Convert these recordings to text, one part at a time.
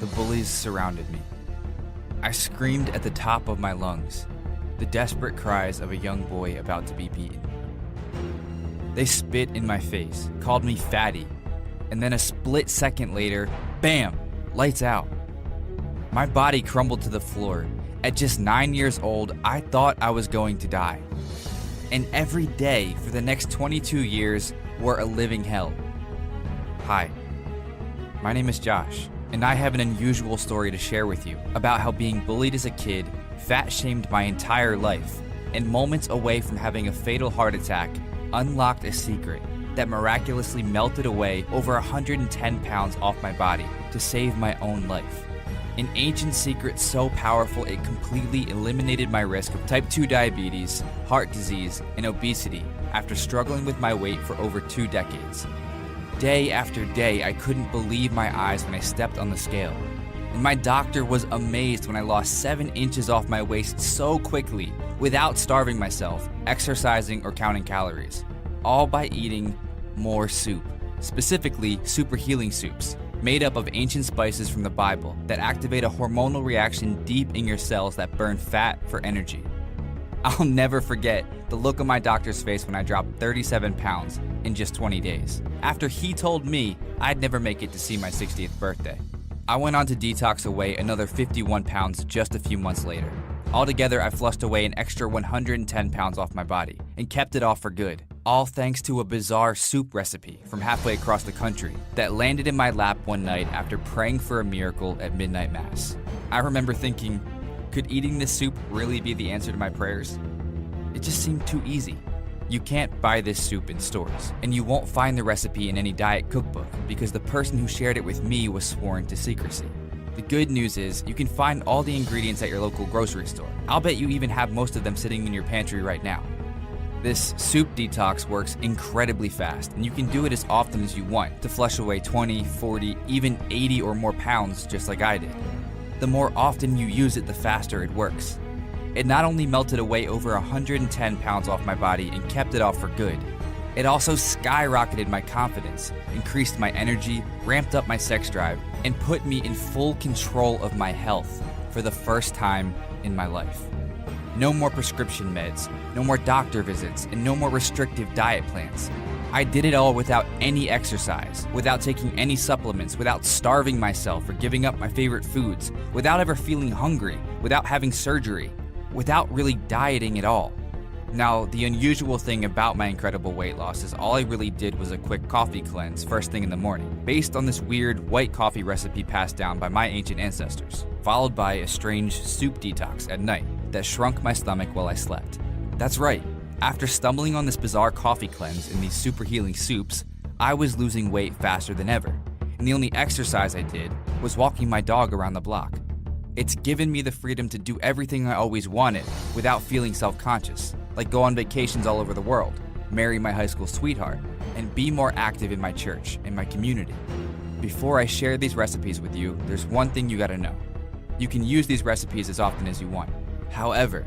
the bullies surrounded me. I screamed at the top of my lungs, the desperate cries of a young boy about to be beaten. They spit in my face, called me fatty, and then a split second later, bam, lights out. My body crumbled to the floor. At just 9 years old, I thought I was going to die. And every day for the next 22 years were a living hell. Hi, my name is Josh, and I have an unusual story to share with you about how being bullied as a kid, fat-shamed my entire life, and moments away from having a fatal heart attack unlocked a secret that miraculously melted away over 110 pounds off my body to save my own life. An ancient secret so powerful it completely eliminated my risk of type 2 diabetes, heart disease, and obesity after struggling with my weight for over 2 decades. Day after day, I couldn't believe my eyes when I stepped on the scale. And my doctor was amazed when I lost 7 inches off my waist so quickly without starving myself, exercising, or counting calories. All by eating more soup, specifically super healing soups, made up of ancient spices from the Bible that activate a hormonal reaction deep in your cells that burn fat for energy. I'll never forget the look on my doctor's face when I dropped 37 pounds in just 20 days, after he told me I'd never make it to see my 60th birthday. I went on to detox away another 51 pounds just a few months later. Altogether, I flushed away an extra 110 pounds off my body and kept it off for good. All thanks to a bizarre soup recipe from halfway across the country that landed in my lap one night after praying for a miracle at midnight mass. I remember thinking, could eating this soup really be the answer to my prayers? It just seemed too easy. You can't buy this soup in stores, and you won't find the recipe in any diet cookbook because the person who shared it with me was sworn to secrecy. The good news is you can find all the ingredients at your local grocery store. I'll bet you even have most of them sitting in your pantry right now. This soup detox works incredibly fast, and you can do it as often as you want to flush away 20, 40, even 80 or more pounds just like I did. The more often you use it, the faster it works. It not only melted away over 110 pounds off my body and kept it off for good, it also skyrocketed my confidence, increased my energy, ramped up my sex drive, and put me in full control of my health for the first time in my life. No more prescription meds, no more doctor visits, and no more restrictive diet plans. I did it all without any exercise, without taking any supplements, without starving myself or giving up my favorite foods, without ever feeling hungry, without having surgery, without really dieting at all. Now, the unusual thing about my incredible weight loss is all I really did was a quick coffee cleanse first thing in the morning, based on this weird white coffee recipe passed down by my ancient ancestors, followed by a strange soup detox at night that shrunk my stomach while I slept. That's right, after stumbling on this bizarre coffee cleanse in these super healing soups, I was losing weight faster than ever, and the only exercise I did was walking my dog around the block. It's given me the freedom to do everything I always wanted without feeling self-conscious, like go on vacations all over the world, marry my high school sweetheart, and be more active in my church and my community. Before I share these recipes with you, there's one thing you gotta know. You can use these recipes as often as you want. However,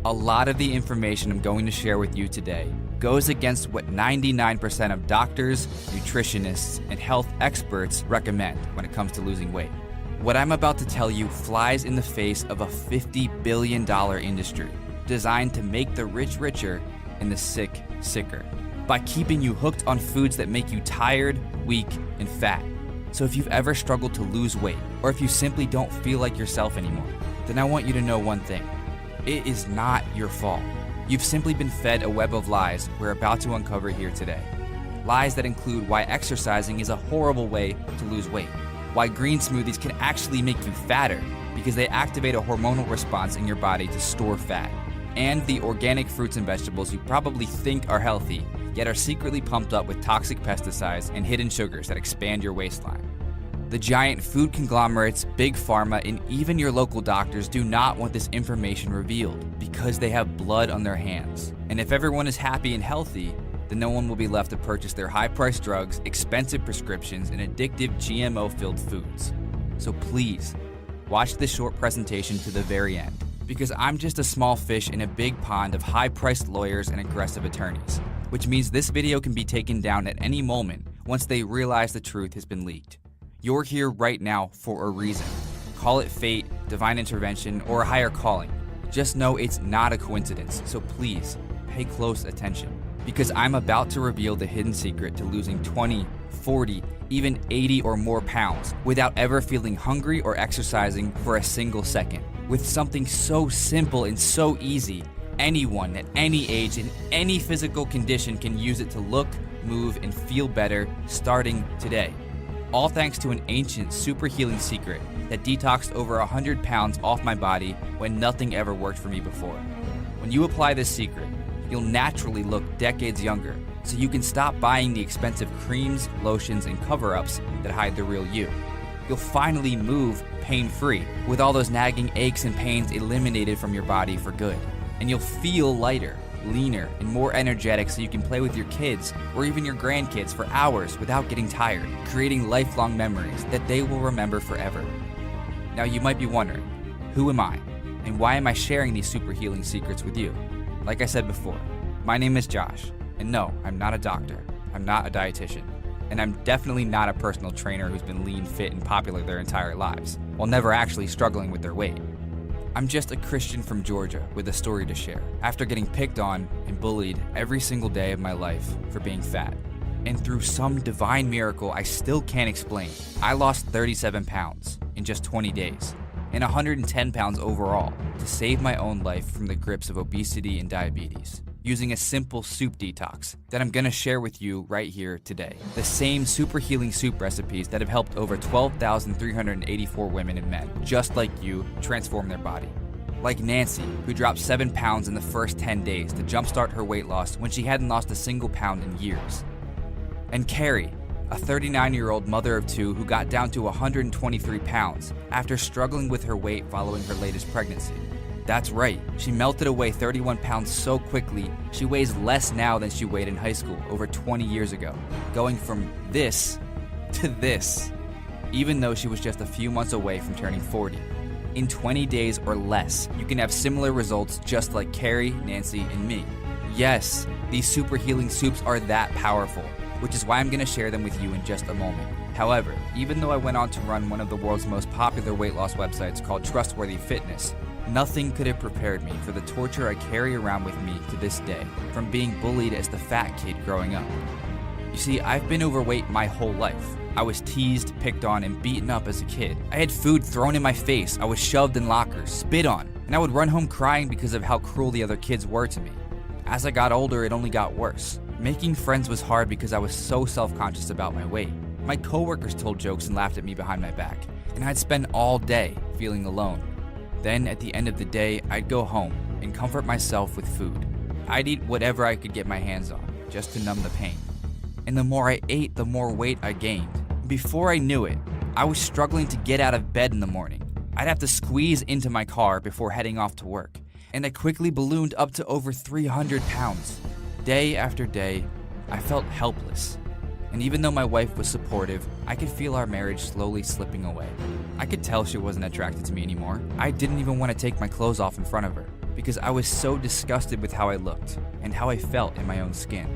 a lot of the information I'm going to share with you today goes against what 99% of doctors, nutritionists, and health experts recommend when it comes to losing weight. What I'm about to tell you flies in the face of a $50 billion industry designed to make the rich richer and the sick sicker by keeping you hooked on foods that make you tired, weak, and fat. So if you've ever struggled to lose weight, or if you simply don't feel like yourself anymore, then I want you to know one thing. It is not your fault. You've simply been fed a web of lies we're about to uncover here today. Lies that include why exercising is a horrible way to lose weight, why green smoothies can actually make you fatter because they activate a hormonal response in your body to store fat, and the organic fruits and vegetables you probably think are healthy, yet are secretly pumped up with toxic pesticides and hidden sugars that expand your waistline. The giant food conglomerates, big pharma, and even your local doctors do not want this information revealed because they have blood on their hands. And if everyone is happy and healthy, then no one will be left to purchase their high-priced drugs, expensive prescriptions, and addictive GMO-filled foods. So please, watch this short presentation to the very end, because I'm just a small fish in a big pond of high-priced lawyers and aggressive attorneys, which means this video can be taken down at any moment once they realize the truth has been leaked. You're here right now for a reason. Call it fate, divine intervention, or a higher calling. Just know it's not a coincidence, so please pay close attention, because I'm about to reveal the hidden secret to losing 20, 40, even 80 or more pounds without ever feeling hungry or exercising for a single second. With something so simple and so easy, anyone at any age in any physical condition can use it to look, move, and feel better starting today. All thanks to an ancient super healing secret that detoxed over 100 pounds off my body when nothing ever worked for me before. When you apply this secret, you'll naturally look decades younger, so you can stop buying the expensive creams, lotions, and cover-ups that hide the real you. You'll finally move pain-free, with all those nagging aches and pains eliminated from your body for good. And you'll feel lighter, leaner, and more energetic, so you can play with your kids or even your grandkids for hours without getting tired, creating lifelong memories that they will remember forever. Now you might be wondering, who am I? And why am I sharing these super healing secrets with you? Like I said before, my name is Josh, and no, I'm not a doctor, I'm not a dietitian, and I'm definitely not a personal trainer who's been lean, fit, and popular their entire lives, while never actually struggling with their weight. I'm just a Christian from Georgia with a story to share, after getting picked on and bullied every single day of my life for being fat. And through some divine miracle I still can't explain, I lost 37 pounds in just 20 days, and 110 pounds overall, to save my own life from the grips of obesity and diabetes, using a simple soup detox that I'm gonna share with you right here today. The same super healing soup recipes that have helped over 12,384 women and men, just like you, transform their body. Like Nancy, who dropped 7 pounds in the first 10 days to jumpstart her weight loss when she hadn't lost a single pound in years. And Carrie, a 39-year-old mother of two who got down to 123 pounds after struggling with her weight following her latest pregnancy. That's right, she melted away 31 pounds so quickly, she weighs less now than she weighed in high school over 20 years ago, going from this to this, even though she was just a few months away from turning 40. In 20 days or less, you can have similar results just like Carrie, Nancy, and me. Yes, these super healing soups are that powerful, which is why I'm going to share them with you in just a moment. However, even though I went on to run one of the world's most popular weight loss websites called Trustworthy Fitness, nothing could have prepared me for the torture I carry around with me to this day, from being bullied as the fat kid growing up. You see, I've been overweight my whole life. I was teased, picked on, and beaten up as a kid. I had food thrown in my face, I was shoved in lockers, spit on, and I would run home crying because of how cruel the other kids were to me. As I got older, it only got worse. Making friends was hard because I was so self-conscious about my weight. My coworkers told jokes and laughed at me behind my back, and I'd spend all day feeling alone. Then, at the end of the day, I'd go home and comfort myself with food. I'd eat whatever I could get my hands on, just to numb the pain. And the more I ate, the more weight I gained. Before I knew it, I was struggling to get out of bed in the morning. I'd have to squeeze into my car before heading off to work, and I quickly ballooned up to over 300 pounds. Day after day, I felt helpless. And even though my wife was supportive, I could feel our marriage slowly slipping away. I could tell she wasn't attracted to me anymore. I didn't even want to take my clothes off in front of her, because I was so disgusted with how I looked and how I felt in my own skin.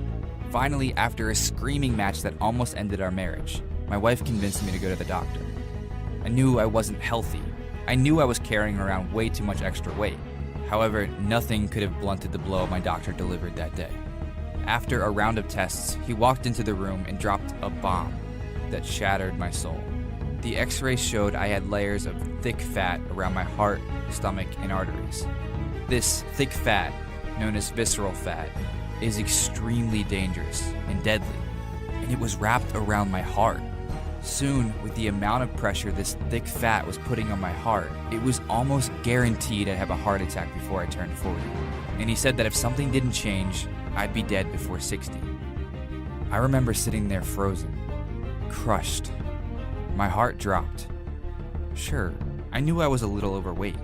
Finally, after a screaming match that almost ended our marriage, my wife convinced me to go to the doctor. I knew I wasn't healthy. I knew I was carrying around way too much extra weight. However, nothing could have blunted the blow my doctor delivered that day. After a round of tests, he walked into the room and dropped a bomb that shattered my soul. The x-rays showed I had layers of thick fat around my heart, stomach, and arteries. This thick fat, known as visceral fat, is extremely dangerous and deadly, and it was wrapped around my heart. Soon, with the amount of pressure this thick fat was putting on my heart, it was almost guaranteed I'd have a heart attack before I turned 40. And he said that if something didn't change, I'd be dead before 60. I remember sitting there frozen, crushed. My heart dropped. Sure, I knew I was a little overweight,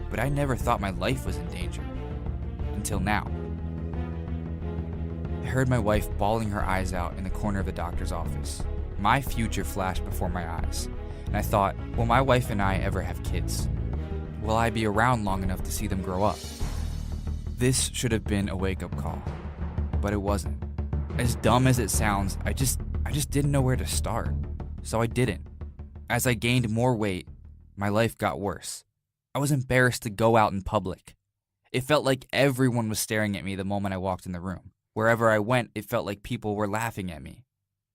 but I never thought my life was in danger. Until now. I heard my wife bawling her eyes out in the corner of the doctor's office. My future flashed before my eyes, and I thought, will my wife and I ever have kids? Will I be around long enough to see them grow up? This should have been a wake-up call, but it wasn't. As dumb as it sounds, I just didn't know where to start, so I didn't. As I gained more weight, my life got worse. I was embarrassed to go out in public. It felt like everyone was staring at me the moment I walked in the room. Wherever I went, it felt like people were laughing at me.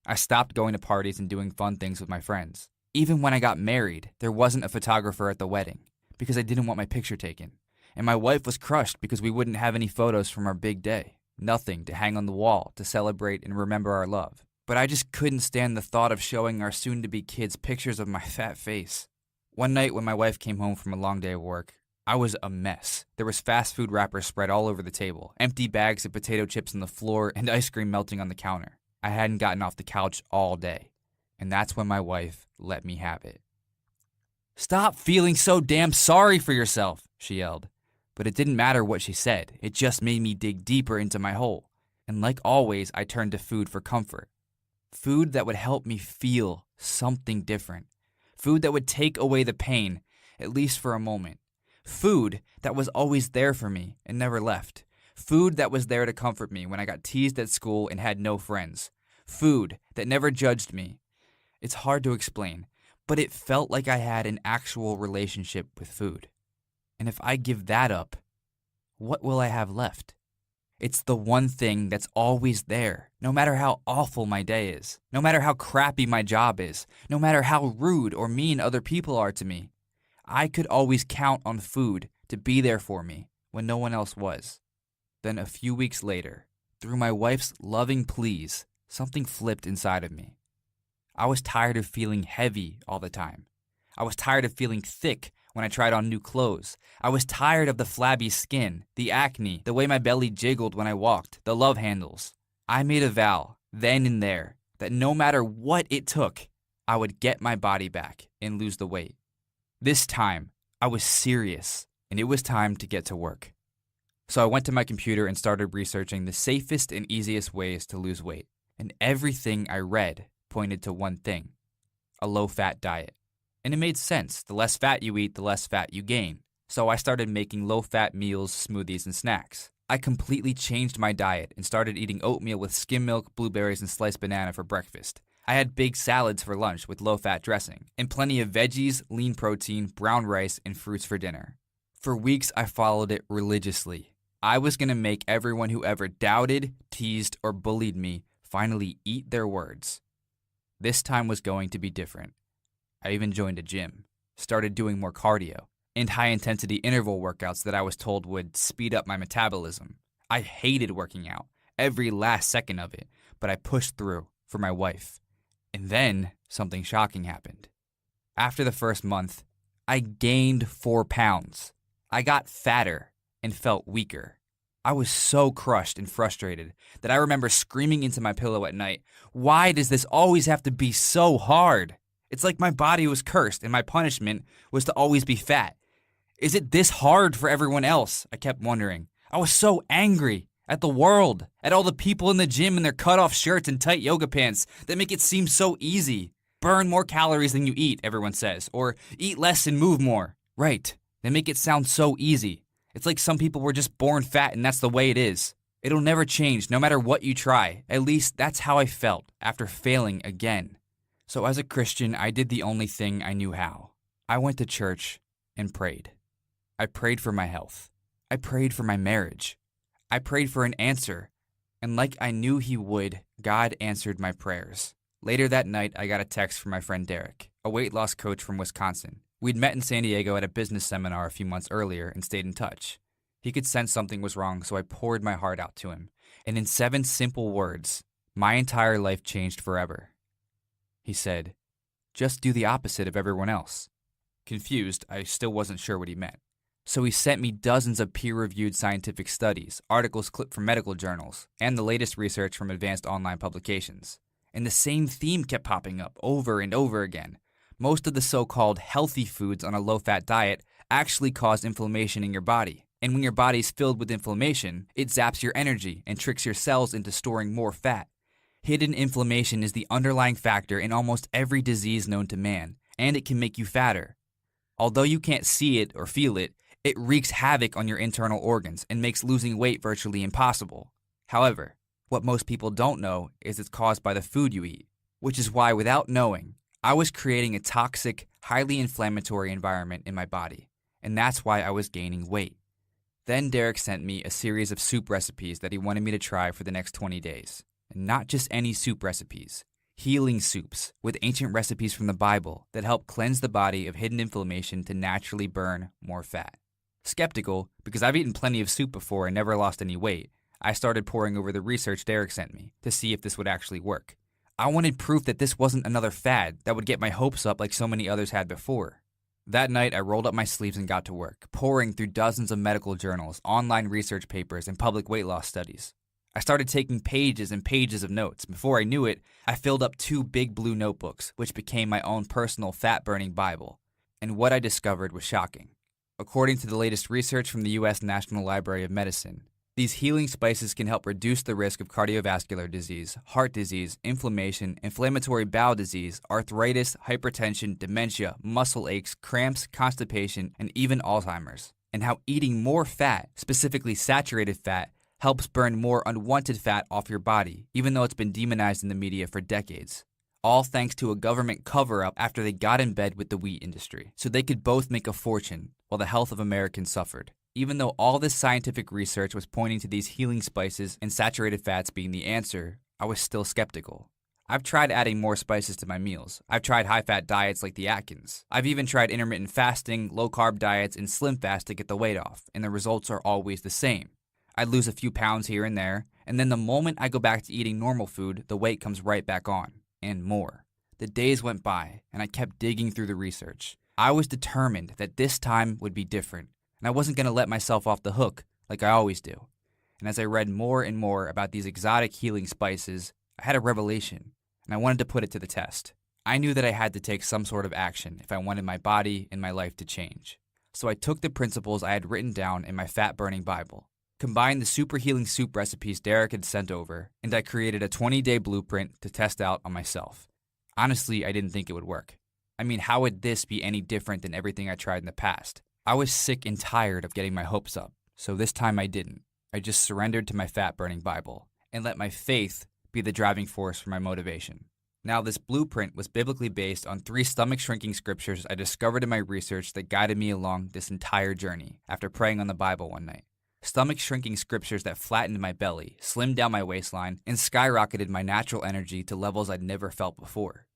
I stopped going to parties and doing fun things with my friends. Even when I got married, there wasn't a photographer at the wedding because I didn't want my picture taken. And my wife was crushed because we wouldn't have any photos from our big day. Nothing to hang on the wall to celebrate and remember our love. But I just couldn't stand the thought of showing our soon-to-be kids pictures of my fat face. One night when my wife came home from a long day of work, I was a mess. There was fast food wrappers spread all over the table, empty bags of potato chips on the floor, and ice cream melting on the counter. I hadn't gotten off the couch all day. And that's when my wife let me have it. "Stop feeling so damn sorry for yourself," she yelled. But it didn't matter what she said. It just made me dig deeper into my hole. And like always, I turned to food for comfort. Food that would help me feel something different. Food that would take away the pain, at least for a moment. Food that was always there for me and never left. Food that was there to comfort me when I got teased at school and had no friends. Food that never judged me. It's hard to explain, but it felt like I had an actual relationship with food. And if I give that up, what will I have left? It's the one thing that's always there, no matter how awful my day is, no matter how crappy my job is, no matter how rude or mean other people are to me. I could always count on food to be there for me when no one else was. Then a few weeks later, through my wife's loving pleas, something flipped inside of me. I was tired of feeling heavy all the time. I was tired of feeling thick when I tried on new clothes. I was tired of the flabby skin, the acne, the way my belly jiggled when I walked, the love handles. I made a vow, then and there, that no matter what it took, I would get my body back and lose the weight. This time, I was serious, and it was time to get to work. So I went to my computer and started researching the safest and easiest ways to lose weight. And everything I read pointed to one thing: a low-fat diet. And it made sense. The less fat you eat, the less fat you gain. So I started making low-fat meals, smoothies, and snacks. I completely changed my diet and started eating oatmeal with skim milk, blueberries, and sliced banana for breakfast. I had big salads for lunch with low-fat dressing, and plenty of veggies, lean protein, brown rice, and fruits for dinner. For weeks, I followed it religiously. I was going to make everyone who ever doubted, teased, or bullied me finally eat their words. This time was going to be different. I even joined a gym, started doing more cardio, and high-intensity interval workouts that I was told would speed up my metabolism. I hated working out, every last second of it, but I pushed through for my wife. And then something shocking happened. After the first month, I gained 4 pounds. I got fatter and felt weaker. I was so crushed and frustrated that I remember screaming into my pillow at night, "Why does this always have to be so hard?" It's like my body was cursed and my punishment was to always be fat. Is it this hard for everyone else? I kept wondering. I was so angry at the world, at all the people in the gym in their cut-off shirts and tight yoga pants that make it seem so easy. Burn more calories than you eat, everyone says, or eat less and move more. Right, they make it sound so easy. It's like some people were just born fat and that's the way it is. It'll never change no matter what you try. At least that's how I felt after failing again. So as a Christian, I did the only thing I knew how. I went to church and prayed. I prayed for my health. I prayed for my marriage. I prayed for an answer. And like I knew he would, God answered my prayers. Later that night, I got a text from my friend Derek, a weight loss coach from Wisconsin. We'd met in San Diego at a business seminar a few months earlier and stayed in touch. He could sense something was wrong, so I poured my heart out to him. And in 7 simple words, my entire life changed forever. He said, "Just do the opposite of everyone else." Confused, I still wasn't sure what he meant. So he sent me dozens of peer-reviewed scientific studies, articles clipped from medical journals, and the latest research from advanced online publications. And the same theme kept popping up over and over again. Most of the so-called healthy foods on a low-fat diet actually cause inflammation in your body. And when your body's filled with inflammation, it zaps your energy and tricks your cells into storing more fat. Hidden inflammation is the underlying factor in almost every disease known to man, and it can make you fatter. Although you can't see it or feel it, it wreaks havoc on your internal organs and makes losing weight virtually impossible. However, what most people don't know is it's caused by the food you eat, which is why without knowing, I was creating a toxic, highly inflammatory environment in my body, and that's why I was gaining weight. Then Derek sent me a series of soup recipes that he wanted me to try for the next 20 days. And not just any soup recipes, healing soups with ancient recipes from the Bible that help cleanse the body of hidden inflammation to naturally burn more fat. Skeptical, because I've eaten plenty of soup before and never lost any weight, I started poring over the research Derek sent me to see if this would actually work. I wanted proof that this wasn't another fad that would get my hopes up like so many others had before. That night, I rolled up my sleeves and got to work, poring through dozens of medical journals, online research papers, and public weight loss studies. I started taking pages and pages of notes. Before I knew it, I filled up 2 big blue notebooks, which became my own personal fat-burning Bible. And what I discovered was shocking. According to the latest research from the U.S. National Library of Medicine, these healing spices can help reduce the risk of cardiovascular disease, heart disease, inflammation, inflammatory bowel disease, arthritis, hypertension, dementia, muscle aches, cramps, constipation, and even Alzheimer's. And how eating more fat, specifically saturated fat, helps burn more unwanted fat off your body, even though it's been demonized in the media for decades. All thanks to a government cover-up after they got in bed with the wheat industry, so they could both make a fortune while the health of Americans suffered. Even though all this scientific research was pointing to these healing spices and saturated fats being the answer, I was still skeptical. I've tried adding more spices to my meals. I've tried high-fat diets like the Atkins. I've even tried intermittent fasting, low-carb diets, and slim fast to get the weight off, and the results are always the same. I'd lose a few pounds here and there, and then the moment I go back to eating normal food, the weight comes right back on, and more. The days went by, and I kept digging through the research. I was determined that this time would be different, and I wasn't going to let myself off the hook like I always do. And as I read more and more about these exotic healing spices, I had a revelation, and I wanted to put it to the test. I knew that I had to take some sort of action if I wanted my body and my life to change. So I took the principles I had written down in my fat-burning Bible, combined the super healing soup recipes Derek had sent over, and I created a 20-day blueprint to test out on myself. Honestly, I didn't think it would work. I mean, how would this be any different than everything I tried in the past? I was sick and tired of getting my hopes up, so this time I didn't. I just surrendered to my fat-burning Bible and let my faith be the driving force for my motivation. Now, this blueprint was biblically based on 3 stomach-shrinking scriptures I discovered in my research that guided me along this entire journey after praying on the Bible one night. Stomach-shrinking scriptures that flattened my belly, slimmed down my waistline, and skyrocketed my natural energy to levels I'd never felt before.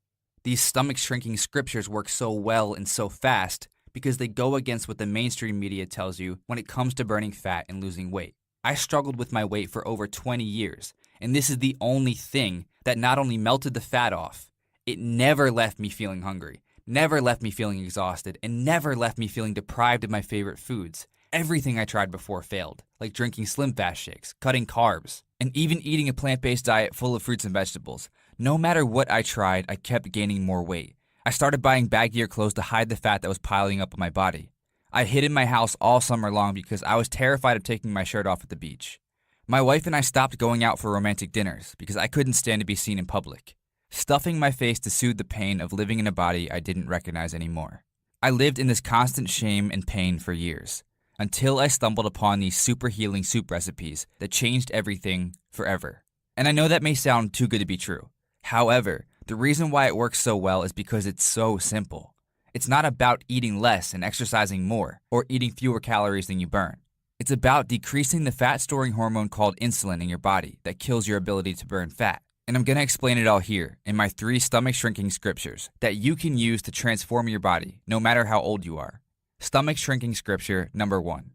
These stomach-shrinking scriptures work so well and so fast because they go against what the mainstream media tells you when it comes to burning fat and losing weight. I struggled with my weight for over 20 years, and this is the only thing that not only melted the fat off, it never left me feeling hungry, never left me feeling exhausted, and never left me feeling deprived of my favorite foods. Everything I tried before failed, like drinking Slim Fast shakes, cutting carbs, and even eating a plant-based diet full of fruits and vegetables. No matter what I tried, I kept gaining more weight. I started buying baggier clothes to hide the fat that was piling up on my body. I hid in my house all summer long because I was terrified of taking my shirt off at the beach. My wife and I stopped going out for romantic dinners because I couldn't stand to be seen in public, stuffing my face to soothe the pain of living in a body I didn't recognize anymore. I lived in this constant shame and pain for years, until I stumbled upon these super healing soup recipes that changed everything forever. And I know that may sound too good to be true. However, the reason why it works so well is because it's so simple. It's not about eating less and exercising more, or eating fewer calories than you burn. It's about decreasing the fat-storing hormone called insulin in your body that kills your ability to burn fat. And I'm going to explain it all here in my 3 stomach-shrinking scriptures that you can use to transform your body, no matter how old you are. Stomach-shrinking scripture number 1.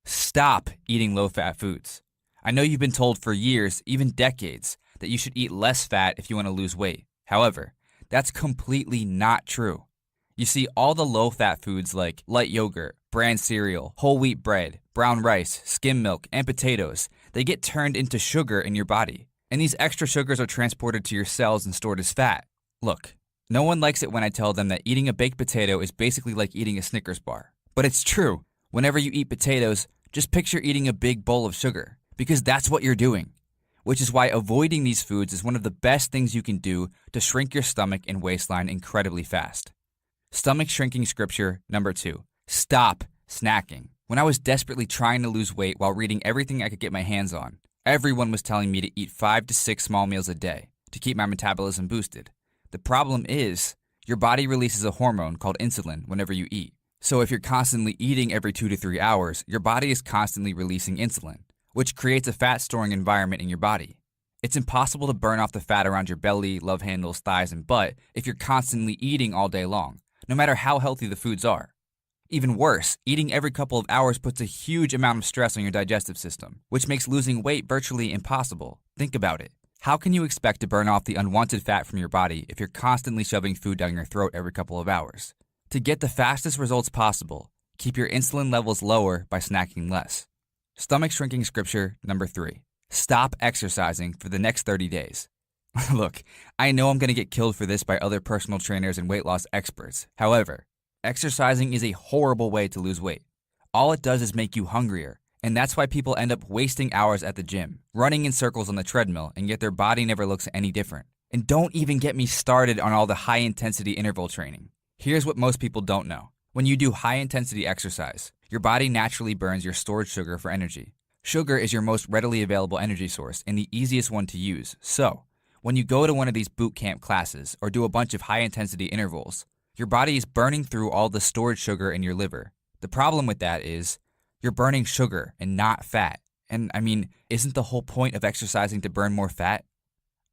Stop eating low-fat foods. I know you've been told for years, even decades, that you should eat less fat if you want to lose weight. However, that's completely not true. You see, all the low-fat foods like light yogurt, bran cereal, whole wheat bread, brown rice, skim milk, and potatoes, they get turned into sugar in your body. And these extra sugars are transported to your cells and stored as fat. Look, no one likes it when I tell them that eating a baked potato is basically like eating a Snickers bar. But it's true. Whenever you eat potatoes, just picture eating a big bowl of sugar, because that's what you're doing. Which is why avoiding these foods is one of the best things you can do to shrink your stomach and waistline incredibly fast. Stomach shrinking scripture number 2. Stop snacking. When I was desperately trying to lose weight while reading everything I could get my hands on, everyone was telling me to eat 5 to 6 small meals a day to keep my metabolism boosted. The problem is, Your body releases a hormone called insulin whenever you eat. So if you're constantly eating every 2 to 3 hours, your body is constantly releasing insulin, which creates a fat storing environment in your body. It's impossible to burn off the fat around your belly, love handles, thighs, and butt if you're constantly eating all day long, no matter how healthy the foods are. Even worse, eating every couple of hours puts a huge amount of stress on your digestive system, which makes losing weight virtually impossible. Think about it. How can you expect to burn off the unwanted fat from your body if you're constantly shoving food down your throat every couple of hours? To get the fastest results possible, keep your insulin levels lower by snacking less. Stomach shrinking scripture number 3. Stop exercising for the next 30 days. Look, I know I'm going to get killed for this by other personal trainers and weight loss experts. However, exercising is a horrible way to lose weight. All it does is make you hungrier, and that's why people end up wasting hours at the gym, running in circles on the treadmill, and yet their body never looks any different. And don't even get me started on all the high-intensity interval training. Here's what most people don't know. When you do high-intensity exercise, your body naturally burns your stored sugar for energy. Sugar is your most readily available energy source and the easiest one to use. So, when you go to one of these boot camp classes or do a bunch of high-intensity intervals, your body is burning through all the stored sugar in your liver. The problem with that is you're burning sugar and not fat. And I mean, isn't the whole point of exercising to burn more fat?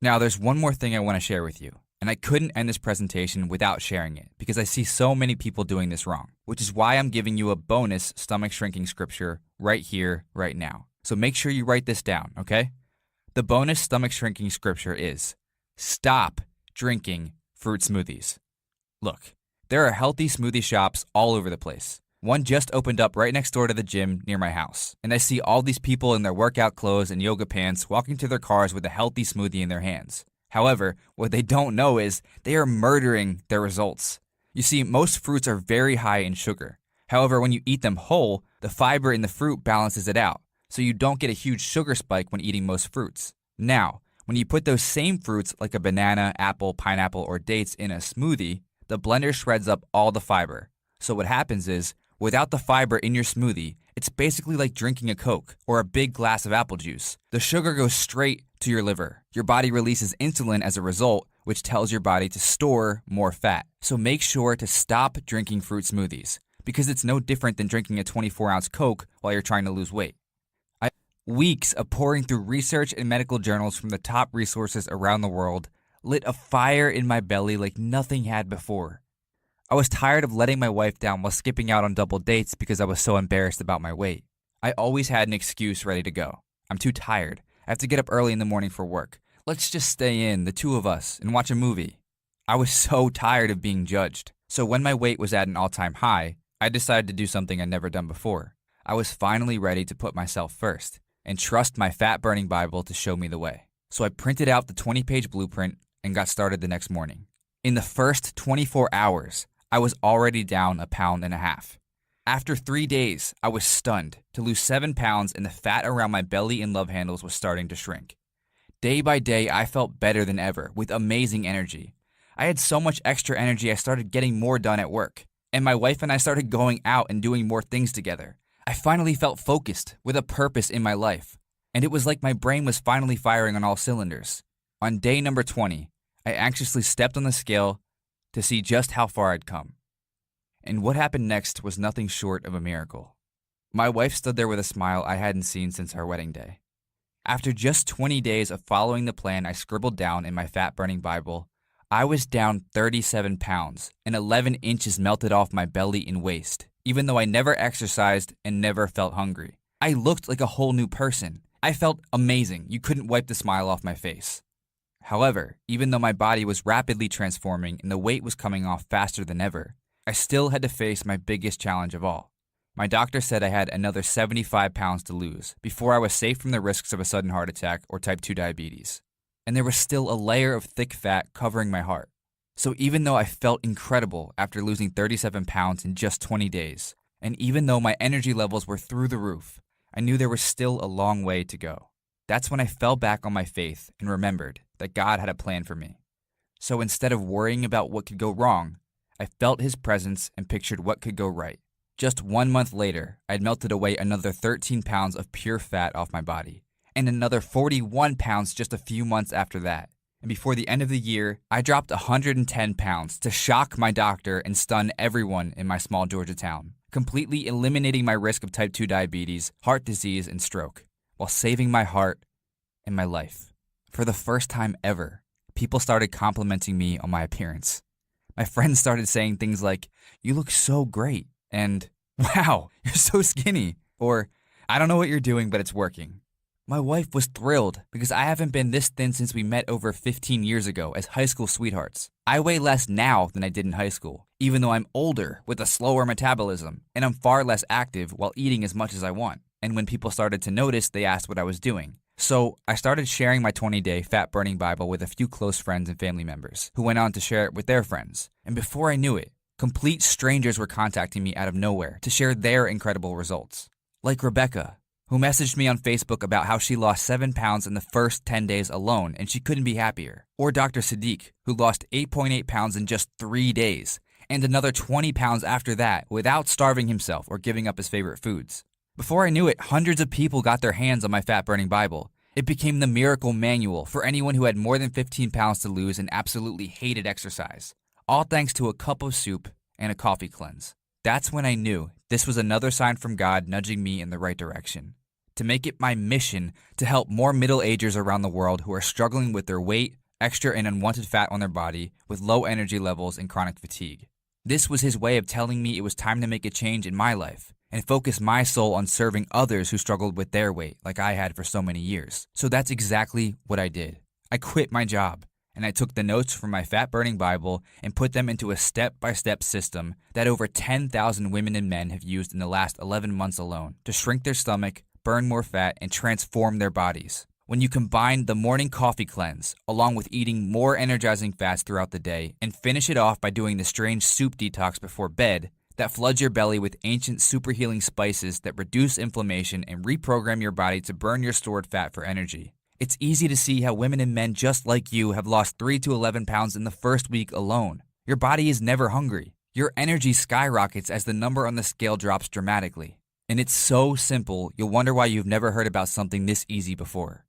Now, there's one more thing I want to share with you. And I couldn't end this presentation without sharing it because I see so many people doing this wrong, which is why I'm giving you a bonus stomach shrinking scripture right here, right now. So make sure you write this down, okay? The bonus stomach shrinking scripture is, stop drinking fruit smoothies. Look, there are healthy smoothie shops all over the place. One just opened up right next door to the gym near my house, and I see all these people in their workout clothes and yoga pants walking to their cars with a healthy smoothie in their hands. However, what they don't know is they are murdering their results. You see, most fruits are very high in sugar. However, when you eat them whole, the fiber in the fruit balances it out, so you don't get a huge sugar spike when eating most fruits. Now, when you put those same fruits like a banana, apple, pineapple, or dates in a smoothie, the blender shreds up all the fiber. So what happens is, without the fiber in your smoothie, it's basically like drinking a Coke or a big glass of apple juice. The sugar goes straight to your liver. Your body releases insulin as a result, which tells your body to store more fat. So make sure to stop drinking fruit smoothies because it's no different than drinking a 24-ounce Coke while you're trying to lose weight. Weeks of pouring through research and medical journals from the top resources around the world lit a fire in my belly like nothing had before. I was tired of letting my wife down while skipping out on double dates because I was so embarrassed about my weight. I always had an excuse ready to go. I'm too tired. I have to get up early in the morning for work. Let's just stay in, the two of us, and watch a movie. I was so tired of being judged. So when my weight was at an all-time high, I decided to do something I'd never done before. I was finally ready to put myself first and trust my fat-burning Bible to show me the way. So I printed out the 20-page blueprint and got started the next morning. In the first 24 hours, I was already down 1.5 pounds. After 3 days, I was stunned to lose 7 pounds and the fat around my belly and love handles was starting to shrink. Day by day, I felt better than ever with amazing energy. I had so much extra energy I started getting more done at work. And my wife and I started going out and doing more things together. I finally felt focused with a purpose in my life. And it was like my brain was finally firing on all cylinders. On day number 20, I anxiously stepped on the scale to see just how far I'd come. And what happened next was nothing short of a miracle. My wife stood there with a smile I hadn't seen since our wedding day. After just 20 days of following the plan I scribbled down in my fat-burning Bible, I was down 37 pounds and 11 inches melted off my belly and waist, even though I never exercised and never felt hungry. I looked like a whole new person. I felt amazing. You couldn't wipe the smile off my face. However, even though my body was rapidly transforming and the weight was coming off faster than ever, I still had to face my biggest challenge of all. My doctor said I had another 75 pounds to lose before I was safe from the risks of a sudden heart attack or type 2 diabetes. And there was still a layer of thick fat covering my heart. So even though I felt incredible after losing 37 pounds in just 20 days, and even though my energy levels were through the roof, I knew there was still a long way to go. That's when I fell back on my faith and remembered that God had a plan for me. So instead of worrying about what could go wrong, I felt His presence and pictured what could go right. Just 1 month later, I'd melted away another 13 pounds of pure fat off my body, and another 41 pounds just a few months after that. And before the end of the year, I dropped 110 pounds to shock my doctor and stun everyone in my small Georgia town, completely eliminating my risk of type 2 diabetes, heart disease, and stroke, while saving my heart and my life. For the first time ever, people started complimenting me on my appearance. My friends started saying things like, "You look so great," and "Wow, you're so skinny," or "I don't know what you're doing, but it's working." My wife was thrilled because I haven't been this thin since we met over 15 years ago as high school sweethearts. I weigh less now than I did in high school, even though I'm older with a slower metabolism, and I'm far less active while eating as much as I want. And when people started to notice, they asked what I was doing. So I started sharing my 20-day fat-burning Bible with a few close friends and family members, who went on to share it with their friends. And before I knew it, complete strangers were contacting me out of nowhere to share their incredible results. Like Rebecca, who messaged me on Facebook about how she lost 7 pounds in the first 10 days alone and she couldn't be happier. Or Dr. Sadiq, who lost 8.8 pounds in just 3 days, and another 20 pounds after that without starving himself or giving up his favorite foods. Before I knew it, hundreds of people got their hands on my fat-burning Bible. It became the miracle manual for anyone who had more than 15 pounds to lose and absolutely hated exercise. All thanks to a cup of soup and a coffee cleanse. That's when I knew this was another sign from God nudging me in the right direction. To make it my mission to help more middle-agers around the world who are struggling with their weight, extra and unwanted fat on their body, with low energy levels and chronic fatigue. This was his way of telling me it was time to make a change in my life and focus my soul on serving others who struggled with their weight like I had for so many years. So that's exactly what I did. I quit my job, and I took the notes from my fat-burning Bible and put them into a step-by-step system that over 10,000 women and men have used in the last 11 months alone to shrink their stomach, burn more fat, and transform their bodies. When you combine the morning coffee cleanse, along with eating more energizing fats throughout the day, and finish it off by doing the strange soup detox before bed, that floods your belly with ancient super healing spices that reduce inflammation and reprogram your body to burn your stored fat for energy. It's easy to see how women and men just like you have lost 3 to 11 pounds in the first week alone. Your body is never hungry. Your energy skyrockets as the number on the scale drops dramatically. And it's so simple, you'll wonder why you've never heard about something this easy before.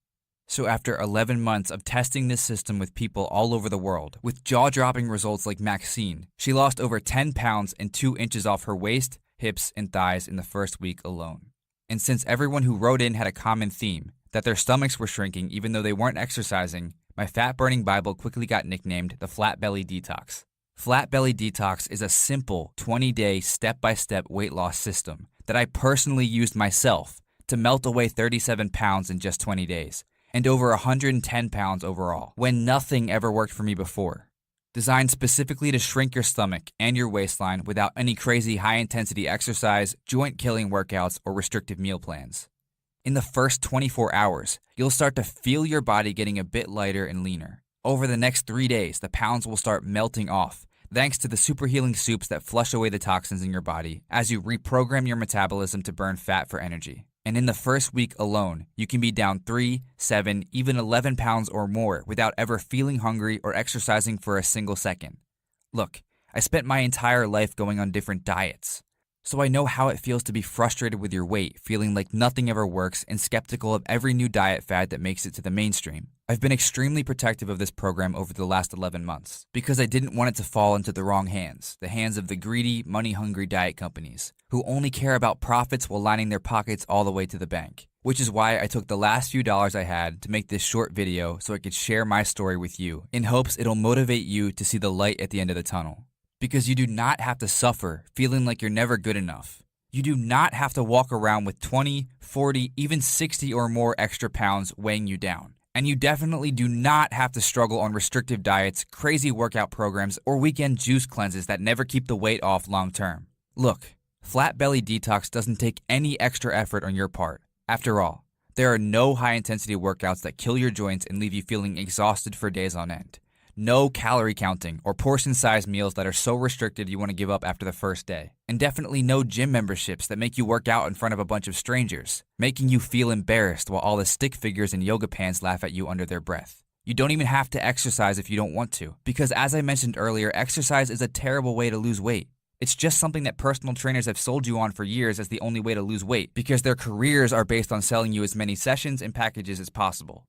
So after 11 months of testing this system with people all over the world, with jaw-dropping results like Maxine, she lost over 10 pounds and 2 inches off her waist, hips, and thighs in the first week alone. And since everyone who wrote in had a common theme, that their stomachs were shrinking even though they weren't exercising, my fat-burning Bible quickly got nicknamed the Flat Belly Detox. Flat Belly Detox is a simple 20-day step-by-step weight loss system that I personally used myself to melt away 37 pounds in just 20 days, and over 110 pounds overall, when nothing ever worked for me before. Designed specifically to shrink your stomach and your waistline without any crazy high-intensity exercise, joint-killing workouts, or restrictive meal plans. In the first 24 hours, you'll start to feel your body getting a bit lighter and leaner. Over the next 3 days, the pounds will start melting off, thanks to the super healing soups that flush away the toxins in your body as you reprogram your metabolism to burn fat for energy. And in the first week alone, you can be down 3, 7, even 11 pounds or more without ever feeling hungry or exercising for a single second. Look, I spent my entire life going on different diets, so I know how it feels to be frustrated with your weight, feeling like nothing ever works, and skeptical of every new diet fad that makes it to the mainstream. I've been extremely protective of this program over the last 11 months because I didn't want it to fall into the wrong hands, the hands of the greedy, money-hungry diet companies who only care about profits while lining their pockets all the way to the bank. Which is why I took the last few dollars I had to make this short video so I could share my story with you in hopes it'll motivate you to see the light at the end of the tunnel. Because you do not have to suffer feeling like you're never good enough. You do not have to walk around with 20, 40, even 60 or more extra pounds weighing you down. And you definitely do not have to struggle on restrictive diets, crazy workout programs, or weekend juice cleanses that never keep the weight off long term. Look, Flat Belly Detox doesn't take any extra effort on your part. After all, there are no high-intensity workouts that kill your joints and leave you feeling exhausted for days on end. No calorie counting or portion-sized meals that are so restricted you want to give up after the first day. And definitely no gym memberships that make you work out in front of a bunch of strangers, making you feel embarrassed while all the stick figures and yoga pants laugh at you under their breath. You don't even have to exercise if you don't want to, because as I mentioned earlier, exercise is a terrible way to lose weight. It's just something that personal trainers have sold you on for years as the only way to lose weight, because their careers are based on selling you as many sessions and packages as possible.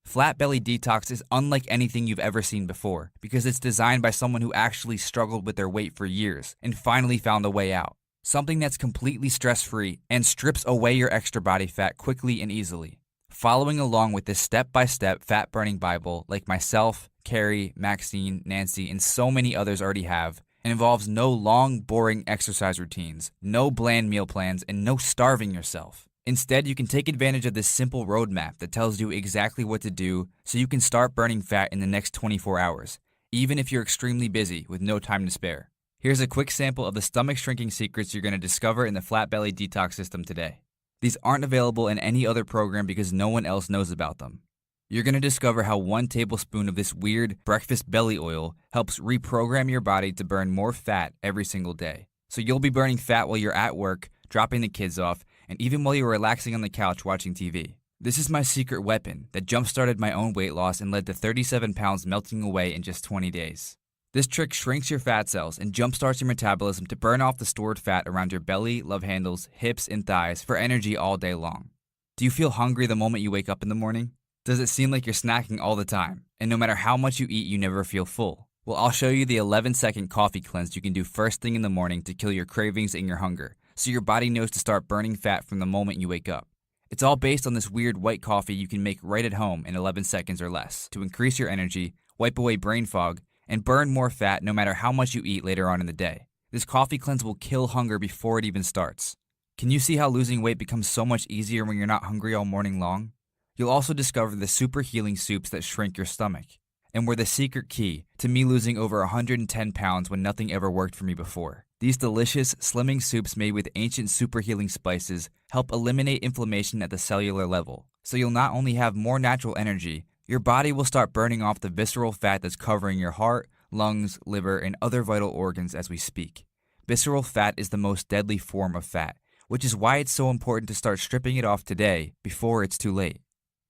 Flat Belly Detox is unlike anything you've ever seen before because it's designed by someone who actually struggled with their weight for years and finally found a way out. Something that's completely stress-free and strips away your extra body fat quickly and easily. Following along with this step-by-step fat-burning Bible like myself, Carrie, Maxine, Nancy, and so many others already have, and involves no long, boring exercise routines, no bland meal plans, and no starving yourself. Instead, you can take advantage of this simple roadmap that tells you exactly what to do so you can start burning fat in the next 24 hours, even if you're extremely busy with no time to spare. Here's a quick sample of the stomach shrinking secrets you're going to discover in the Flat Belly Detox system today. These aren't available in any other program because no one else knows about them. You're going to discover how 1 tablespoon of this weird breakfast belly oil helps reprogram your body to burn more fat every single day. So you'll be burning fat while you're at work, dropping the kids off, and even while you're relaxing on the couch watching TV. This is my secret weapon that jump-started my own weight loss and led to 37 pounds melting away in just 20 days. This trick shrinks your fat cells and jumpstarts your metabolism to burn off the stored fat around your belly, love handles, hips, and thighs for energy all day long. Do you feel hungry the moment you wake up in the morning? Does it seem like you're snacking all the time, and no matter how much you eat, you never feel full? Well, I'll show you the 11-second coffee cleanse you can do first thing in the morning to kill your cravings and your hunger, so your body knows to start burning fat from the moment you wake up. It's all based on this weird white coffee you can make right at home in 11 seconds or less to increase your energy, wipe away brain fog, and burn more fat no matter how much you eat later on in the day. This coffee cleanse will kill hunger before it even starts. Can you see how losing weight becomes so much easier when you're not hungry all morning long? You'll also discover the super healing soups that shrink your stomach, and were the secret key to me losing over 110 pounds when nothing ever worked for me before. These delicious, slimming soups made with ancient super healing spices help eliminate inflammation at the cellular level, so you'll not only have more natural energy, your body will start burning off the visceral fat that's covering your heart, lungs, liver, and other vital organs as we speak. Visceral fat is the most deadly form of fat, which is why it's so important to start stripping it off today before it's too late.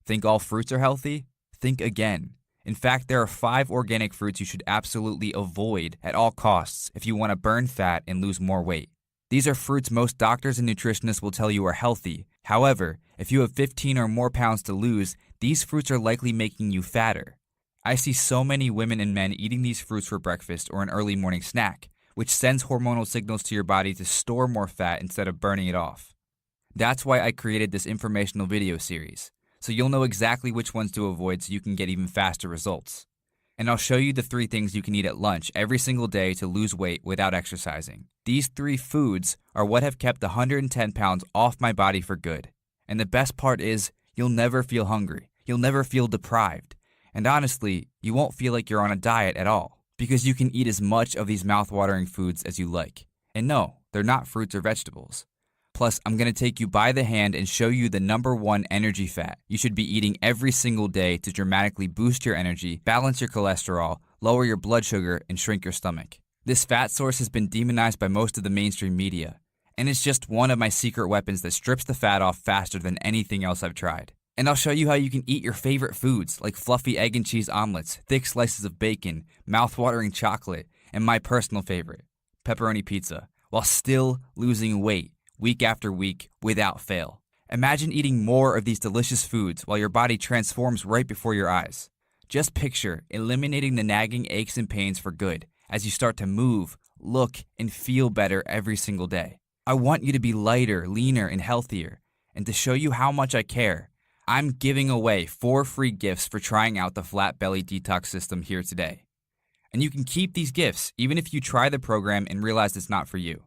Think all fruits are healthy? Think again. In fact, there are 5 organic fruits you should absolutely avoid at all costs if you want to burn fat and lose more weight. These are fruits most doctors and nutritionists will tell you are healthy. However, if you have 15 or more pounds to lose, these fruits are likely making you fatter. I see so many women and men eating these fruits for breakfast or an early morning snack, which sends hormonal signals to your body to store more fat instead of burning it off. That's why I created this informational video series, so you'll know exactly which ones to avoid so you can get even faster results. And I'll show you the 3 things you can eat at lunch every single day to lose weight without exercising. These 3 foods are what have kept the 110 pounds off my body for good. And the best part is, you'll never feel hungry. You'll never feel deprived. And honestly, you won't feel like you're on a diet at all, because you can eat as much of these mouth-watering foods as you like. And no, they're not fruits or vegetables. Plus, I'm going to take you by the hand and show you the #1 energy fat you should be eating every single day to dramatically boost your energy, balance your cholesterol, lower your blood sugar, and shrink your stomach. This fat source has been demonized by most of the mainstream media, and it's just one of my secret weapons that strips the fat off faster than anything else I've tried. And I'll show you how you can eat your favorite foods like fluffy egg and cheese omelets, thick slices of bacon, mouth-watering chocolate, and my personal favorite, pepperoni pizza, while still losing weight week after week without fail. Imagine eating more of these delicious foods while your body transforms right before your eyes. Just picture eliminating the nagging aches and pains for good as you start to move, look, and feel better every single day. I want you to be lighter, leaner, and healthier. And to show you how much I care, I'm giving away 4 free gifts for trying out the Flat Belly Detox system here today. And you can keep these gifts even if you try the program and realize it's not for you.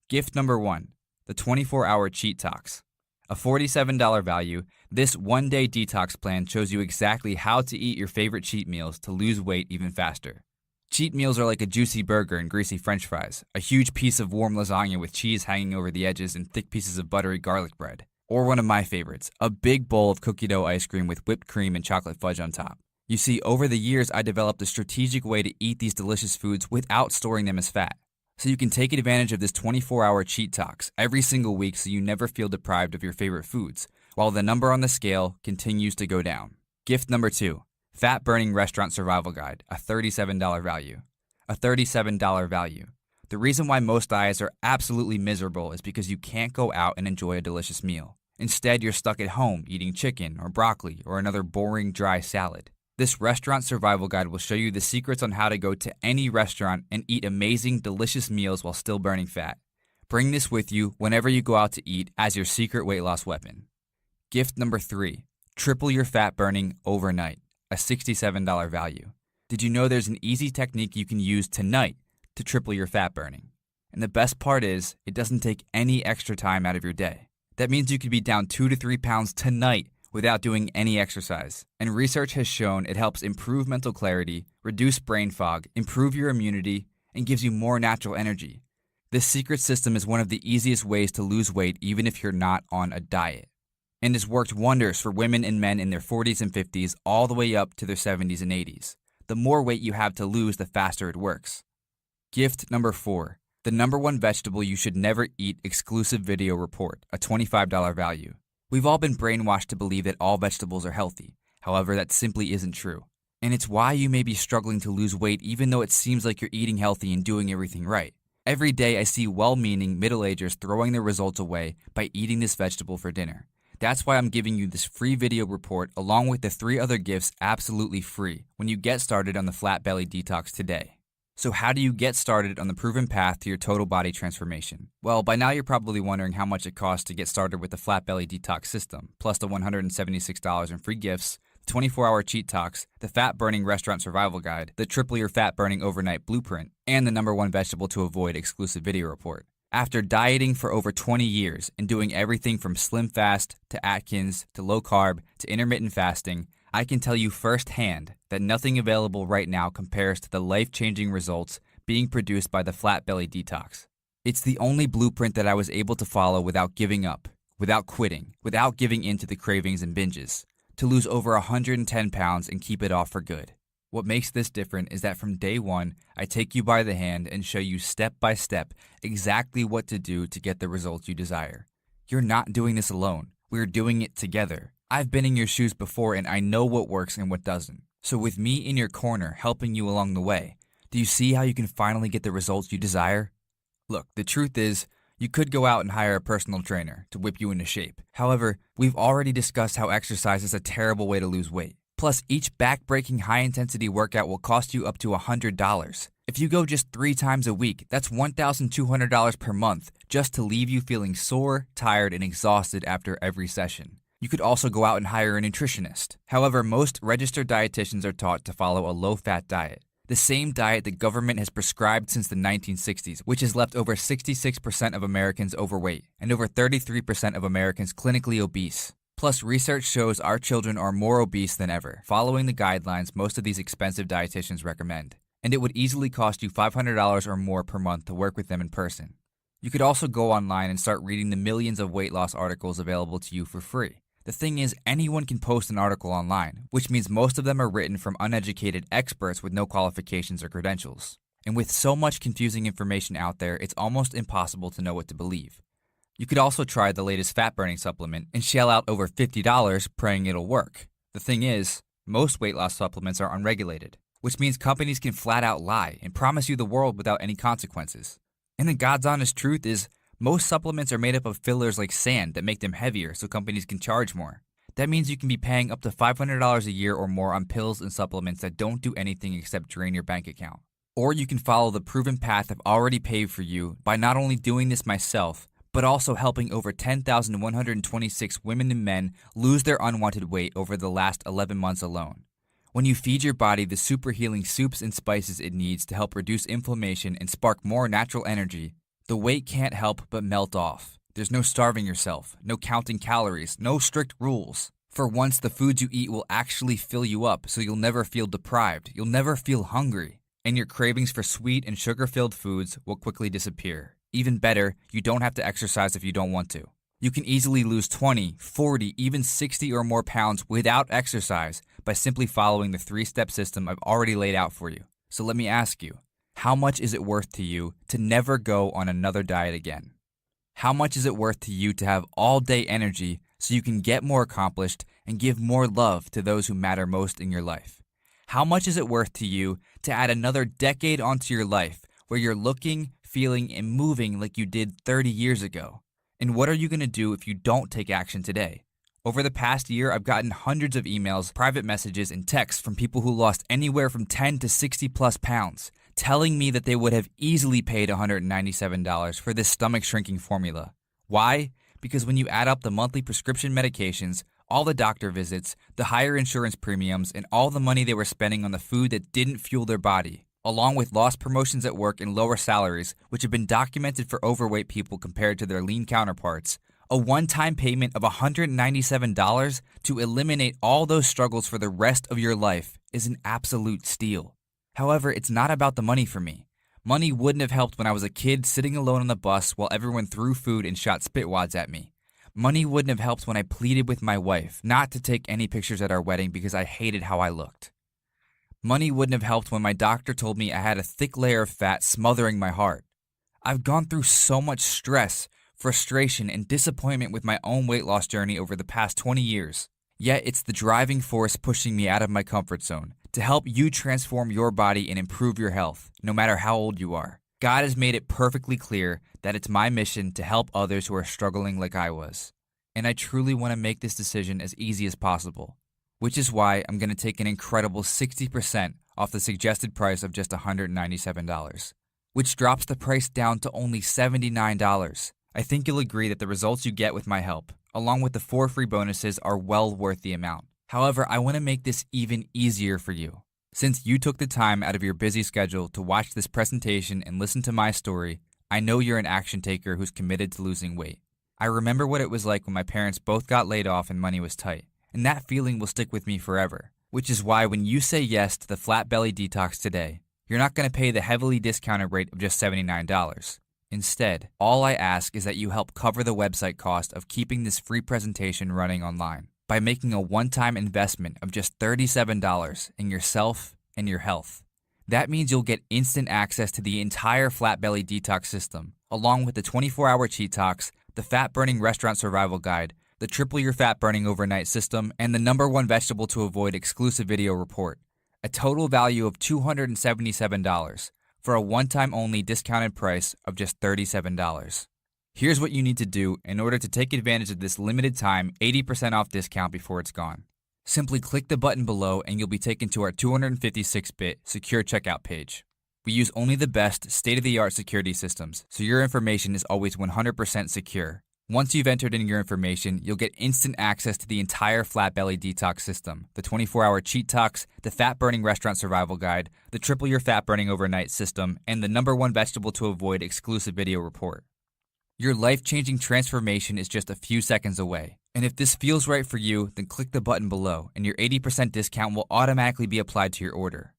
Gift number 1, the 24-hour Cheat Tox. A $47 value, this one-day detox plan shows you exactly how to eat your favorite cheat meals to lose weight even faster. Cheat meals are like a juicy burger and greasy french fries, a huge piece of warm lasagna with cheese hanging over the edges and thick pieces of buttery garlic bread. Or one of my favorites, a big bowl of cookie dough ice cream with whipped cream and chocolate fudge on top. You see, over the years, I developed a strategic way to eat these delicious foods without storing them as fat. So you can take advantage of this 24-hour Cheat Tox every single week so you never feel deprived of your favorite foods, while the number on the scale continues to go down. Gift number 2, Fat Burning Restaurant Survival Guide, a $37 value. A $37 value. The reason why most diets are absolutely miserable is because you can't go out and enjoy a delicious meal. Instead, you're stuck at home eating chicken or broccoli or another boring dry salad. This restaurant survival guide will show you the secrets on how to go to any restaurant and eat amazing, delicious meals while still burning fat. Bring this with you whenever you go out to eat as your secret weight loss weapon. Gift number 3, triple your fat burning overnight, a $67 value. Did you know there's an easy technique you can use tonight to triple your fat burning? And the best part is, it doesn't take any extra time out of your day. That means you could be down 2 to 3 pounds tonight without doing any exercise. And research has shown it helps improve mental clarity, reduce brain fog, improve your immunity, and gives you more natural energy. This secret system is one of the easiest ways to lose weight even if you're not on a diet, and has worked wonders for women and men in their 40s and 50s all the way up to their 70s and 80s. The more weight you have to lose, the faster it works. Gift number 4, the number 1 vegetable you should never eat exclusive video report, a $25 value. We've all been brainwashed to believe that all vegetables are healthy. However, that simply isn't true. And it's why you may be struggling to lose weight even though it seems like you're eating healthy and doing everything right. Every day I see well-meaning middle-agers throwing their results away by eating this vegetable for dinner. That's why I'm giving you this free video report along with the 3 other gifts absolutely free when you get started on the Flat Belly Detox today. So how do you get started on the proven path to your total body transformation? Well, by now you're probably wondering how much it costs to get started with the Flat Belly Detox system, plus the $176 in free gifts, the 24-hour cheat talks, the fat burning restaurant survival guide, the triple your fat burning overnight blueprint, and the number 1 vegetable to avoid exclusive video report. After dieting for over 20 years and doing everything from Slim Fast to Atkins to low carb to intermittent fasting, I can tell you firsthand that nothing available right now compares to the life-changing results being produced by the Flat Belly Detox. It's the only blueprint that I was able to follow without giving up, without quitting, without giving in to the cravings and binges, to lose over 110 pounds and keep it off for good. What makes this different is that from day 1, I take you by the hand and show you step by step exactly what to do to get the results you desire. You're not doing this alone. We're doing it together. I've been in your shoes before and I know what works and what doesn't. So with me in your corner helping you along the way, do you see how you can finally get the results you desire? Look, the truth is, you could go out and hire a personal trainer to whip you into shape. However, we've already discussed how exercise is a terrible way to lose weight. Plus, each back-breaking high-intensity workout will cost you up to $100. If you go just 3 times a week, that's $1,200 per month just to leave you feeling sore, tired, and exhausted after every session. You could also go out and hire a nutritionist. However, most registered dietitians are taught to follow a low-fat diet, the same diet the government has prescribed since the 1960s, which has left over 66% of Americans overweight and over 33% of Americans clinically obese. Plus, research shows our children are more obese than ever, following the guidelines most of these expensive dietitians recommend. And it would easily cost you $500 or more per month to work with them in person. You could also go online and start reading the millions of weight loss articles available to you for free. The thing is, anyone can post an article online, which means most of them are written from uneducated experts with no qualifications or credentials. And with so much confusing information out there, it's almost impossible to know what to believe. You could also try the latest fat-burning supplement and shell out over $50 praying it'll work. The thing is, most weight loss supplements are unregulated, which means companies can flat out lie and promise you the world without any consequences. And the God's honest truth is, most supplements are made up of fillers like sand that make them heavier so companies can charge more. That means you can be paying up to $500 a year or more on pills and supplements that don't do anything except drain your bank account. Or you can follow the proven path I've already paved for you by not only doing this myself, but also helping over 10,126 women and men lose their unwanted weight over the last 11 months alone. When you feed your body the super healing soups and spices it needs to help reduce inflammation and spark more natural energy, the weight can't help but melt off. There's no starving yourself, no counting calories, no strict rules. For once, the foods you eat will actually fill you up so you'll never feel deprived, you'll never feel hungry, and your cravings for sweet and sugar-filled foods will quickly disappear. Even better, you don't have to exercise if you don't want to. You can easily lose 20, 40, even 60 or more pounds without exercise by simply following the 3-step system I've already laid out for you. So let me ask you, how much is it worth to you to never go on another diet again? How much is it worth to you to have all-day energy so you can get more accomplished and give more love to those who matter most in your life? How much is it worth to you to add another decade onto your life where you're looking, feeling, and moving like you did 30 years ago? And what are you going to do if you don't take action today? Over the past year, I've gotten hundreds of emails, private messages, and texts from people who lost anywhere from 10 to 60 plus pounds, telling me that they would have easily paid $197 for this stomach shrinking formula. Why? Because when you add up the monthly prescription medications, all the doctor visits, the higher insurance premiums, and all the money they were spending on the food that didn't fuel their body, along with lost promotions at work and lower salaries, which have been documented for overweight people compared to their lean counterparts, a one-time payment of $197 to eliminate all those struggles for the rest of your life is an absolute steal. However, it's not about the money for me. Money wouldn't have helped when I was a kid sitting alone on the bus while everyone threw food and shot spitwads at me. Money wouldn't have helped when I pleaded with my wife not to take any pictures at our wedding because I hated how I looked. Money wouldn't have helped when my doctor told me I had a thick layer of fat smothering my heart. I've gone through so much stress, frustration, and disappointment with my own weight loss journey over the past 20 years. Yet it's the driving force pushing me out of my comfort zone to help you transform your body and improve your health, no matter how old you are. God has made it perfectly clear that it's my mission to help others who are struggling like I was. And I truly want to make this decision as easy as possible, which is why I'm going to take an incredible 60% off the suggested price of just $197, which drops the price down to only $79. I think you'll agree that the results you get with my help, along with the 4 free bonuses, are well worth the amount. However, I want to make this even easier for you. Since you took the time out of your busy schedule to watch this presentation and listen to my story, I know you're an action taker who's committed to losing weight. I remember what it was like when my parents both got laid off and money was tight, and that feeling will stick with me forever. Which is why when you say yes to the Flat Belly Detox today, you're not going to pay the heavily discounted rate of just $79. Instead, all I ask is that you help cover the website cost of keeping this free presentation running online by making a one-time investment of just $37 in yourself and your health. That means you'll get instant access to the entire Flat Belly Detox system, along with the 24-hour Cheat Talks, the Fat Burning Restaurant Survival Guide, the Triple Your Fat Burning Overnight System, and the #1 vegetable to avoid exclusive video report. A total value of $277 for a one-time only discounted price of just $37. Here's what you need to do in order to take advantage of this limited time 80% off discount before it's gone. Simply click the button below and you'll be taken to our 256-bit secure checkout page. We use only the best state-of-the-art security systems, so your information is always 100% secure. Once you've entered in your information, you'll get instant access to the entire Flat Belly Detox system, the 24-hour Cheat Talks, the Fat Burning Restaurant Survival Guide, the Triple Your Fat Burning Overnight System, and the #1 vegetable to avoid exclusive video report. Your life-changing transformation is just a few seconds away. And if this feels right for you, then click the button below and your 80% discount will automatically be applied to your order.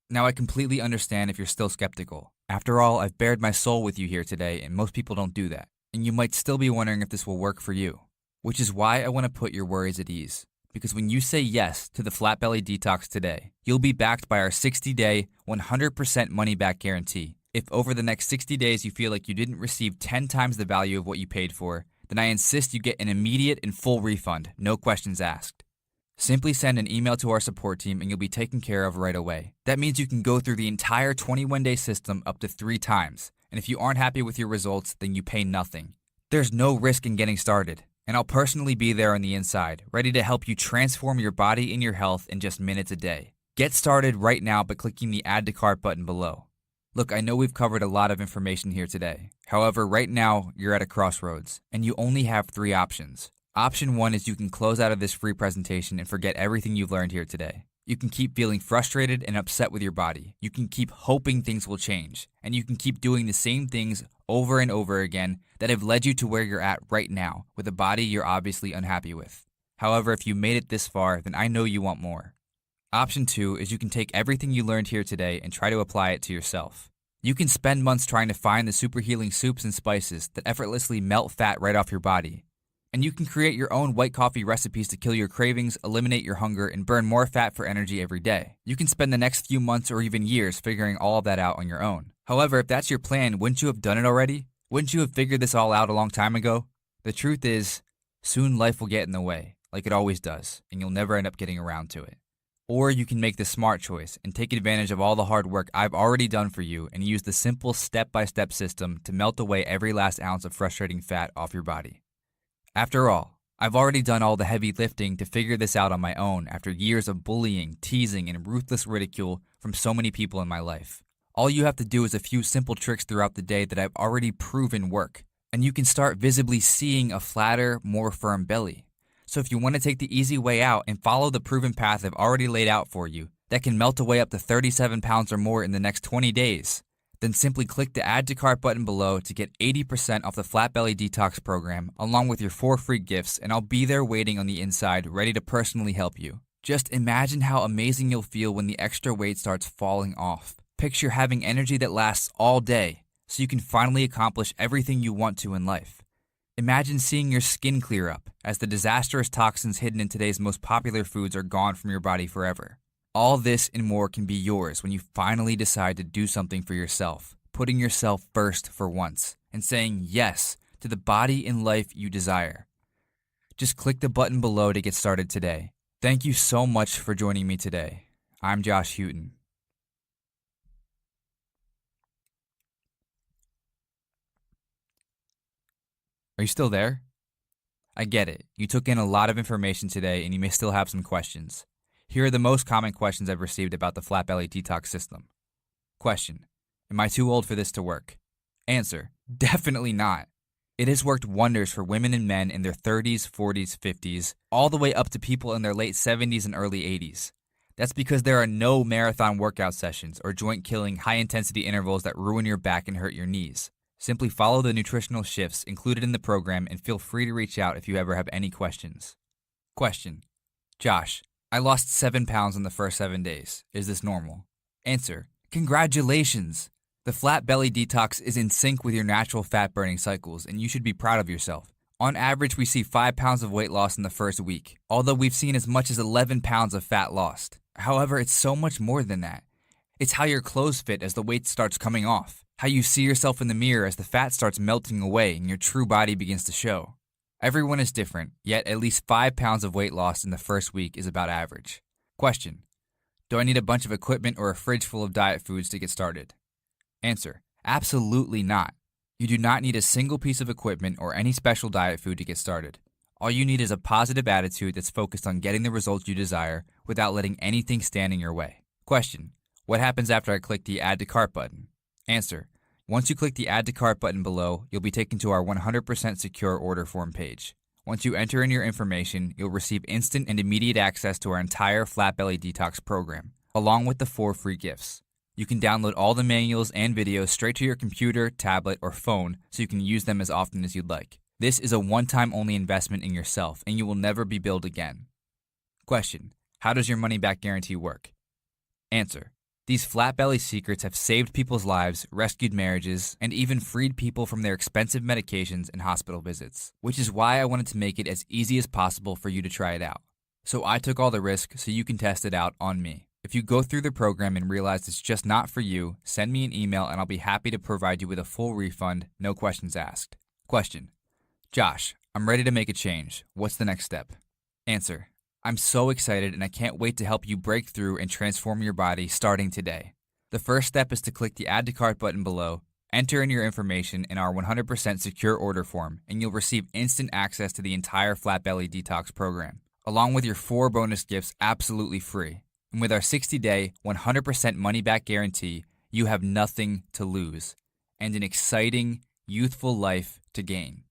Now, I completely understand if you're still skeptical. After all, I've bared my soul with you here today, and most people don't do that. And you might still be wondering if this will work for you, which is why I want to put your worries at ease. Because when you say yes to the Flat Belly Detox today, you'll be backed by our 60-day, 100% money-back guarantee. If over the next 60 days you feel like you didn't receive 10 times the value of what you paid for, then I insist you get an immediate and full refund, no questions asked. Simply send an email to our support team and you'll be taken care of right away. That means you can go through the entire 21-day system up to 3 times. And if you aren't happy with your results, then you pay nothing. There's no risk in getting started. And I'll personally be there on the inside, ready to help you transform your body and your health in just minutes a day. Get started right now by clicking the Add to Cart button below. Look, I know we've covered a lot of information here today. However, right now, you're at a crossroads, and you only have 3 options. Option 1 is you can close out of this free presentation and forget everything you've learned here today. You can keep feeling frustrated and upset with your body. You can keep hoping things will change. And you can keep doing the same things over and over again that have led you to where you're at right now, with a body you're obviously unhappy with. However, if you made it this far, then I know you want more. Option 2 is you can take everything you learned here today and try to apply it to yourself. You can spend months trying to find the super healing soups and spices that effortlessly melt fat right off your body. And you can create your own white coffee recipes to kill your cravings, eliminate your hunger, and burn more fat for energy every day. You can spend the next few months or even years figuring all of that out on your own. However, if that's your plan, wouldn't you have done it already? Wouldn't you have figured this all out a long time ago? The truth is, soon life will get in the way, like it always does, and you'll never end up getting around to it. Or you can make the smart choice and take advantage of all the hard work I've already done for you and use the simple step-by-step system to melt away every last ounce of frustrating fat off your body. After all, I've already done all the heavy lifting to figure this out on my own after years of bullying, teasing, and ruthless ridicule from so many people in my life. All you have to do is a few simple tricks throughout the day that I've already proven work, and you can start visibly seeing a flatter, more firm belly. So if you want to take the easy way out and follow the proven path I've already laid out for you that can melt away up to 37 pounds or more in the next 20 days, then simply click the Add to Cart button below to get 80% off the Flat Belly Detox program along with your 4 free gifts, and I'll be there waiting on the inside ready to personally help you. Just imagine how amazing you'll feel when the extra weight starts falling off. Picture having energy that lasts all day so you can finally accomplish everything you want to in life. Imagine seeing your skin clear up as the disastrous toxins hidden in today's most popular foods are gone from your body forever. All this and more can be yours when you finally decide to do something for yourself, putting yourself first for once, and saying yes to the body and life you desire. Just click the button below to get started today. Thank you so much for joining me today. I'm Josh Houghton. Are you still there? I get it. You took in a lot of information today and you may still have some questions. Here are the most common questions I've received about the Flat Belly Detox system. Question: am I too old for this to work? Answer: definitely not. It has worked wonders for women and men in their 30s, 40s, 50s, all the way up to people in their late 70s and early 80s. That's because there are no marathon workout sessions or joint-killing high-intensity intervals that ruin your back and hurt your knees. Simply follow the nutritional shifts included in the program and feel free to reach out if you ever have any questions. Question: Josh, I lost 7 pounds in the first 7 days. Is this normal? Answer: congratulations! The Flat Belly Detox is in sync with your natural fat burning cycles, and you should be proud of yourself. On average, we see 5 pounds of weight loss in the first week, although we've seen as much as 11 pounds of fat lost. However, it's so much more than that. It's how your clothes fit as the weight starts coming off, how you see yourself in the mirror as the fat starts melting away and your true body begins to show. Everyone is different, yet at least 5 pounds of weight lost in the first week is about average. Question: do I need a bunch of equipment or a fridge full of diet foods to get started? Answer: absolutely not. You do not need a single piece of equipment or any special diet food to get started. All you need is a positive attitude that's focused on getting the results you desire without letting anything stand in your way. Question: what happens after I click the Add to Cart button? Answer: once you click the Add to Cart button below, you'll be taken to our 100% secure order form page. Once you enter in your information, you'll receive instant and immediate access to our entire Flat Belly Detox program, along with the 4 free gifts. You can download all the manuals and videos straight to your computer, tablet, or phone so you can use them as often as you'd like. This is a one-time only investment in yourself, and you will never be billed again. Question: how does your money-back guarantee work? Answer: these Flat Belly secrets have saved people's lives, rescued marriages, and even freed people from their expensive medications and hospital visits, which is why I wanted to make it as easy as possible for you to try it out. So I took all the risk so you can test it out on me. If you go through the program and realize it's just not for you, send me an email and I'll be happy to provide you with a full refund, no questions asked. Question: Josh, I'm ready to make a change. What's the next step? Answer: I'm so excited and I can't wait to help you break through and transform your body starting today. The first step is to click the Add to Cart button below, enter in your information in our 100% secure order form, and you'll receive instant access to the entire Flat Belly Detox program, along with your 4 bonus gifts absolutely free. And with our 60-day, 100% money-back guarantee, you have nothing to lose and an exciting, youthful life to gain.